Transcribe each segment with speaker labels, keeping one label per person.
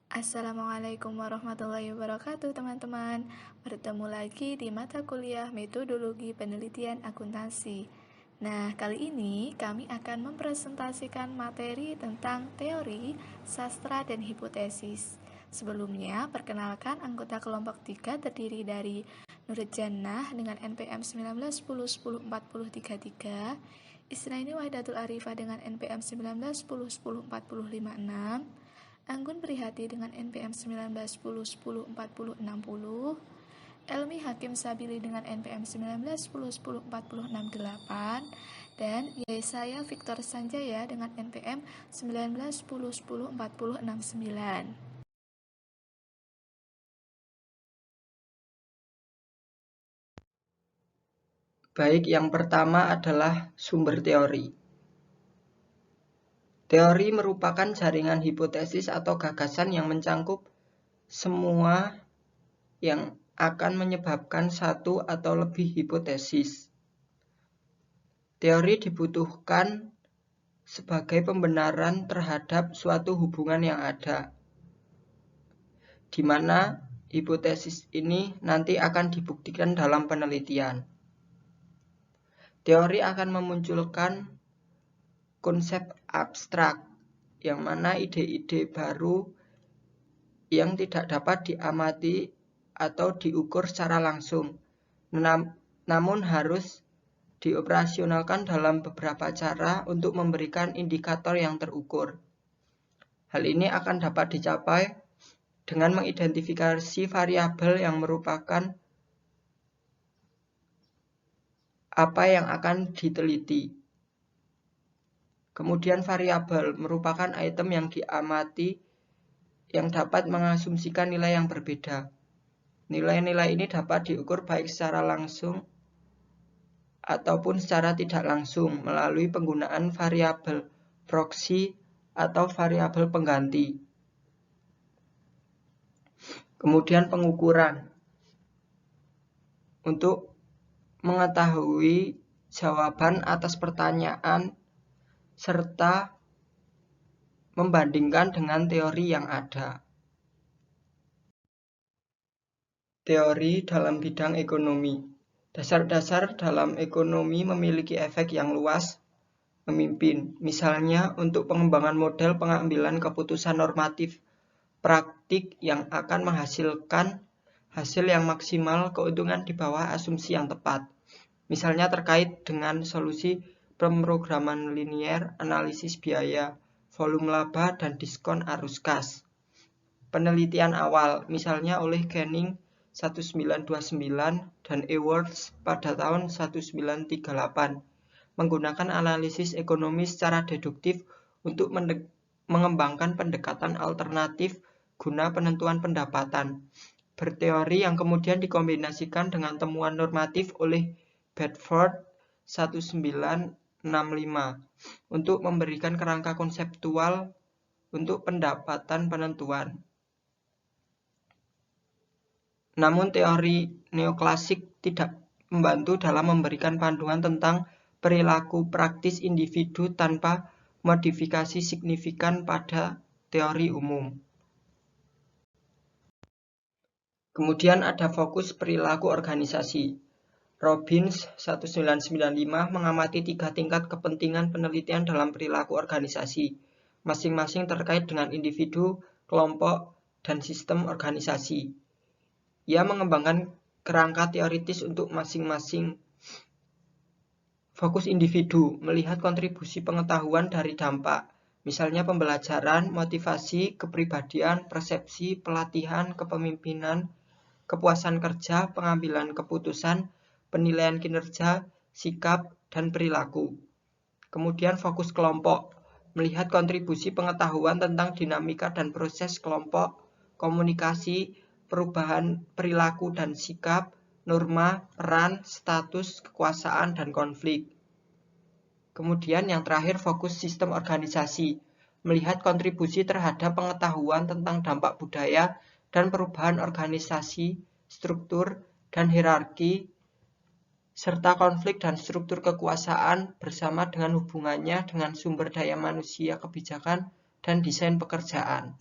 Speaker 1: Assalamualaikum warahmatullahi wabarakatuh teman-teman. Bertemu lagi di mata kuliah Metodologi Penelitian Akuntansi. Nah, kali ini kami akan mempresentasikan materi tentang teori, sastra, dan hipotesis. Sebelumnya, perkenalkan anggota kelompok 3 terdiri dari Nurul Jannah dengan NPM 1910104033, Isnaini Wahidatul Arifah dengan NPM 1910104056, Anggun Prihati dengan NPM 1910104060, Elmi Hakim Sabili dengan NPM 1910104068, dan Yesaya Victor Sanjaya dengan NPM 1910104069.
Speaker 2: Baik, yang pertama adalah sumber teori. Teori merupakan jaringan hipotesis atau gagasan yang mencangkup semua yang akan menyebabkan satu atau lebih hipotesis. Teori dibutuhkan sebagai pembenaran terhadap suatu hubungan yang ada, di mana hipotesis ini nanti akan dibuktikan dalam penelitian. Teori akan memunculkan konsep abstrak, yang mana ide-ide baru yang tidak dapat diamati atau diukur secara langsung, namun harus dioperasionalkan dalam beberapa cara untuk memberikan indikator yang terukur. Hal ini akan dapat dicapai dengan mengidentifikasi variabel yang merupakan apa yang akan diteliti. Kemudian variabel merupakan item yang diamati yang dapat mengasumsikan nilai yang berbeda. Nilai-nilai ini dapat diukur baik secara langsung ataupun secara tidak langsung melalui penggunaan variabel proksi atau variabel pengganti. Kemudian pengukuran. Untuk mengetahui jawaban atas pertanyaan serta membandingkan dengan teori yang ada. Teori dalam bidang ekonomi. Dasar-dasar dalam ekonomi memiliki efek yang luas memimpin, misalnya untuk pengembangan model pengambilan keputusan normatif praktik yang akan menghasilkan hasil yang maksimal, keuntungan di bawah asumsi yang tepat. Misalnya terkait dengan solusi pemrograman linier, analisis biaya, volume laba, dan diskon arus kas. Penelitian awal, misalnya oleh Canning 1929 dan Edwards pada tahun 1938, menggunakan analisis ekonomi secara deduktif untuk mengembangkan pendekatan alternatif guna penentuan pendapatan berteori yang kemudian dikombinasikan dengan temuan normatif oleh Bedford 1965 untuk memberikan kerangka konseptual untuk pendapatan penentuan. Namun teori neoklasik tidak membantu dalam memberikan panduan tentang perilaku praktis individu tanpa modifikasi signifikan pada teori umum. Kemudian ada fokus perilaku organisasi. Robbins 1995 mengamati 3 tingkat kepentingan penelitian dalam perilaku organisasi, masing-masing terkait dengan individu, kelompok, dan sistem organisasi. Ia mengembangkan kerangka teoritis untuk masing-masing. Fokus individu melihat kontribusi pengetahuan dari dampak, misalnya pembelajaran, motivasi, kepribadian, persepsi, pelatihan, kepemimpinan, kepuasan kerja, pengambilan keputusan, penilaian kinerja, sikap, dan perilaku. Kemudian fokus kelompok, melihat kontribusi pengetahuan tentang dinamika dan proses kelompok, komunikasi, perubahan perilaku dan sikap, norma, peran, status, kekuasaan, dan konflik. Kemudian yang terakhir fokus sistem organisasi, melihat kontribusi terhadap pengetahuan tentang dampak budaya dan perubahan organisasi, struktur, dan hierarki, serta konflik dan struktur kekuasaan bersama dengan hubungannya dengan sumber daya manusia, kebijakan, dan desain pekerjaan.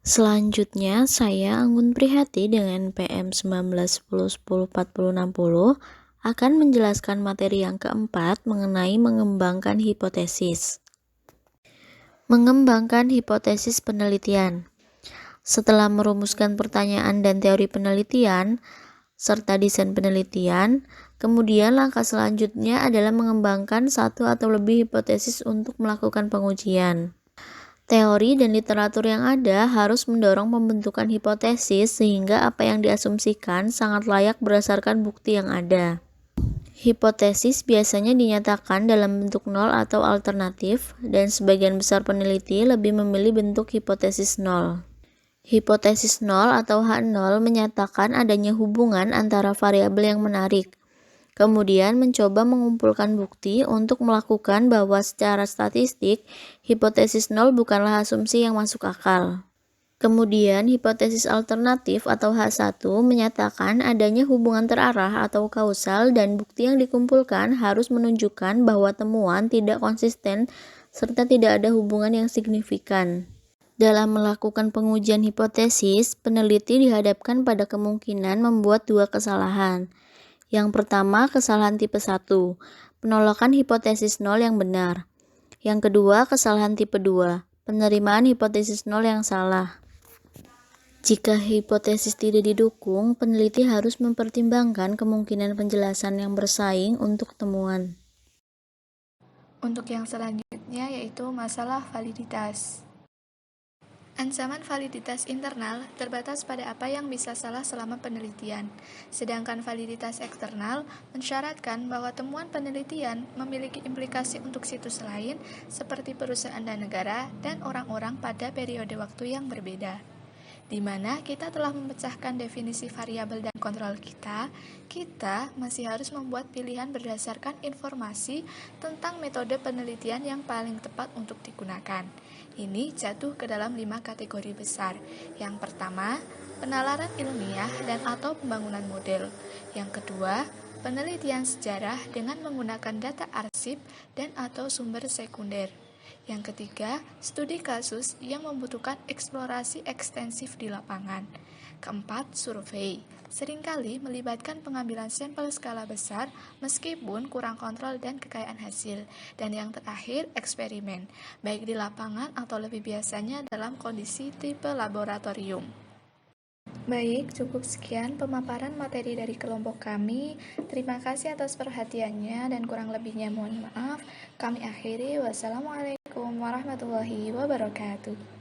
Speaker 3: Selanjutnya, saya Anggun Prihati dengan PM 1910104060 akan menjelaskan materi yang keempat mengenai mengembangkan hipotesis. Mengembangkan hipotesis penelitian. Setelah merumuskan pertanyaan dan teori penelitian, serta desain penelitian, kemudian langkah selanjutnya adalah mengembangkan satu atau lebih hipotesis untuk melakukan pengujian. Teori dan literatur yang ada harus mendorong pembentukan hipotesis sehingga apa yang diasumsikan sangat layak berdasarkan bukti yang ada. Hipotesis biasanya dinyatakan dalam bentuk nol atau alternatif, dan sebagian besar peneliti lebih memilih bentuk hipotesis nol. Hipotesis nol atau H0 menyatakan adanya hubungan antara variabel yang menarik, kemudian mencoba mengumpulkan bukti untuk melakukan bahwa secara statistik, hipotesis nol bukanlah asumsi yang masuk akal. Kemudian, hipotesis alternatif atau H1 menyatakan adanya hubungan terarah atau kausal dan bukti yang dikumpulkan harus menunjukkan bahwa temuan tidak konsisten serta tidak ada hubungan yang signifikan. Dalam melakukan pengujian hipotesis, peneliti dihadapkan pada kemungkinan membuat dua kesalahan. Yang pertama, kesalahan tipe 1, penolakan hipotesis nol yang benar. Yang kedua, kesalahan tipe 2, penerimaan hipotesis nol yang salah. Jika hipotesis tidak didukung, peneliti harus mempertimbangkan kemungkinan penjelasan yang bersaing untuk temuan.
Speaker 1: Untuk yang selanjutnya yaitu masalah validitas. Ancaman validitas internal terbatas pada apa yang bisa salah selama penelitian, sedangkan validitas eksternal mensyaratkan bahwa temuan penelitian memiliki implikasi untuk situs lain seperti perusahaan dan negara dan orang-orang pada periode waktu yang berbeda. Di mana kita telah memecahkan definisi variabel dan kontrol kita masih harus membuat pilihan berdasarkan informasi tentang metode penelitian yang paling tepat untuk digunakan. Ini jatuh ke dalam 5 kategori besar. Yang pertama, penalaran ilmiah dan atau pembangunan model. Yang kedua, penelitian sejarah dengan menggunakan data arsip dan atau sumber sekunder. Yang ketiga, studi kasus yang membutuhkan eksplorasi ekstensif di lapangan. Keempat, survei. Seringkali melibatkan pengambilan sampel skala besar meskipun kurang kontrol dan kekayaan hasil. Dan yang terakhir, eksperimen, baik di lapangan atau lebih biasanya dalam kondisi tipe laboratorium. Baik, cukup sekian pemaparan materi dari kelompok kami. Terima kasih atas perhatiannya dan kurang lebihnya mohon maaf. Kami akhiri. Wassalamualaikum warahmatullahi wabarakatuh.